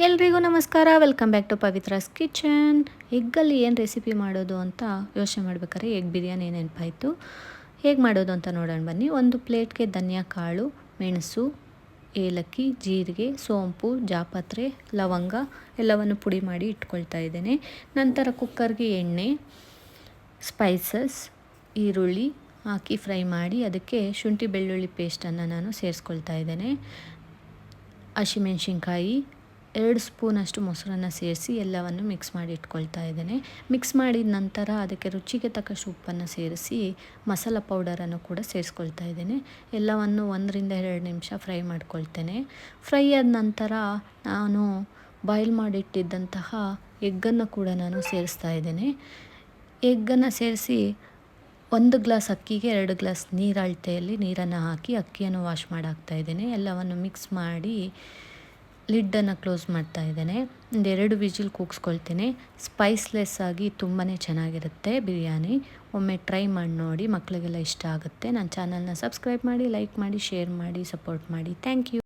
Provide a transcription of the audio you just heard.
ಎಲ್ರಿಗೂ ನಮಸ್ಕಾರ. Welcome back to Pavithra's kitchen. ಎಗ್ಗಲ್ಲಿ ಏನು ರೆಸಿಪಿ ಮಾಡೋದು ಅಂತ ಯೋಚನೆ ಮಾಡ್ಬೇಕಾದ್ರೆ ಎಗ್ ಬಿರಿಯಾನಿ ನೆನಪಾಯಿತು. ಹೇಗೆ ಮಾಡೋದು ಅಂತ ನೋಡೋಣ ಬನ್ನಿ. ಒಂದು ಪ್ಲೇಟ್ಗೆ ಧನಿಯಾ ಕಾಳು, ಮೆಣಸು, ಏಲಕ್ಕಿ, ಜೀರಿಗೆ, ಸೋಂಪು, ಜಾಪತ್ರೆ, ಲವಂಗ ಎಲ್ಲವನ್ನು ಪುಡಿ ಮಾಡಿ ಇಟ್ಕೊಳ್ತಾ ಇದ್ದೇನೆ. ನಂತರ ಕುಕ್ಕರ್ಗೆ ಎಣ್ಣೆ, ಸ್ಪೈಸಸ್, ಈರುಳ್ಳಿ ಹಾಕಿ ಫ್ರೈ ಮಾಡಿ ಅದಕ್ಕೆ ಶುಂಠಿ ಬೆಳ್ಳುಳ್ಳಿ ಪೇಸ್ಟನ್ನು ನಾನು ಸೇರಿಸ್ಕೊಳ್ತಾ ಇದ್ದೇನೆ. ಹಸಿಮೆಣಸಿನ್ಕಾಯಿ, 2 ಸ್ಪೂನಷ್ಟು ಮೊಸರನ್ನು ಸೇರಿಸಿ ಎಲ್ಲವನ್ನು ಮಿಕ್ಸ್ ಮಾಡಿ ಇಟ್ಕೊಳ್ತಾ ಇದ್ದೇನೆ. ಮಿಕ್ಸ್ ಮಾಡಿದ ನಂತರ ಅದಕ್ಕೆ ರುಚಿಗೆ ತಕ್ಕಷ್ಟು ಉಪ್ಪನ್ನು ಸೇರಿಸಿ ಮಸಾಲ ಪೌಡರನ್ನು ಕೂಡ ಸೇರಿಸ್ಕೊಳ್ತಾ ಇದ್ದೇನೆ. ಎಲ್ಲವನ್ನು 1-2 ನಿಮಿಷ ಫ್ರೈ ಮಾಡ್ಕೊಳ್ತೇನೆ. ಫ್ರೈ ಆದ ನಂತರ ನಾನು ಬಾಯ್ಲ್ ಮಾಡಿಟ್ಟಿದ್ದಂತಹ ಎಗ್ಗನ್ನು ಕೂಡ ನಾನು ಸೇರಿಸ್ತಾ ಇದ್ದೇನೆ. ಎಗ್ಗನ್ನು ಸೇರಿಸಿ 1 ಗ್ಲಾಸ್ ಅಕ್ಕಿಗೆ 2 ಗ್ಲಾಸ್ ನೀರು ಅಳತೆಯಲ್ಲಿ ನೀರನ್ನು ಹಾಕಿ ಅಕ್ಕಿಯನ್ನು ವಾಶ್ ಮಾಡಿ ಹಾಕ್ತಾ ಇದ್ದೇನೆ. ಎಲ್ಲವನ್ನು ಮಿಕ್ಸ್ ಮಾಡಿ ಲಿಡ್ಡನ್ನು ಕ್ಲೋಸ್ ಮಾಡ್ತಾ ಇದ್ದೇನೆ. 2 ವಿಜಿಲ್ ಕೂಗಿಸ್ಕೊಳ್ತೇನೆ. ಸ್ಪೈಸ್ಲೆಸ್ ಆಗಿ ತುಂಬಾ ಚೆನ್ನಾಗಿರುತ್ತೆ ಬಿರಿಯಾನಿ. ಒಮ್ಮೆ ಟ್ರೈ ಮಾಡಿ ನೋಡಿ, ಮಕ್ಕಳಿಗೆಲ್ಲ ಇಷ್ಟ ಆಗುತ್ತೆ. ನನ್ನ ಚಾನಲ್ನ ಸಬ್ಸ್ಕ್ರೈಬ್ ಮಾಡಿ, ಲೈಕ್ ಮಾಡಿ, ಶೇರ್ ಮಾಡಿ, ಸಪೋರ್ಟ್ ಮಾಡಿ. Thank you.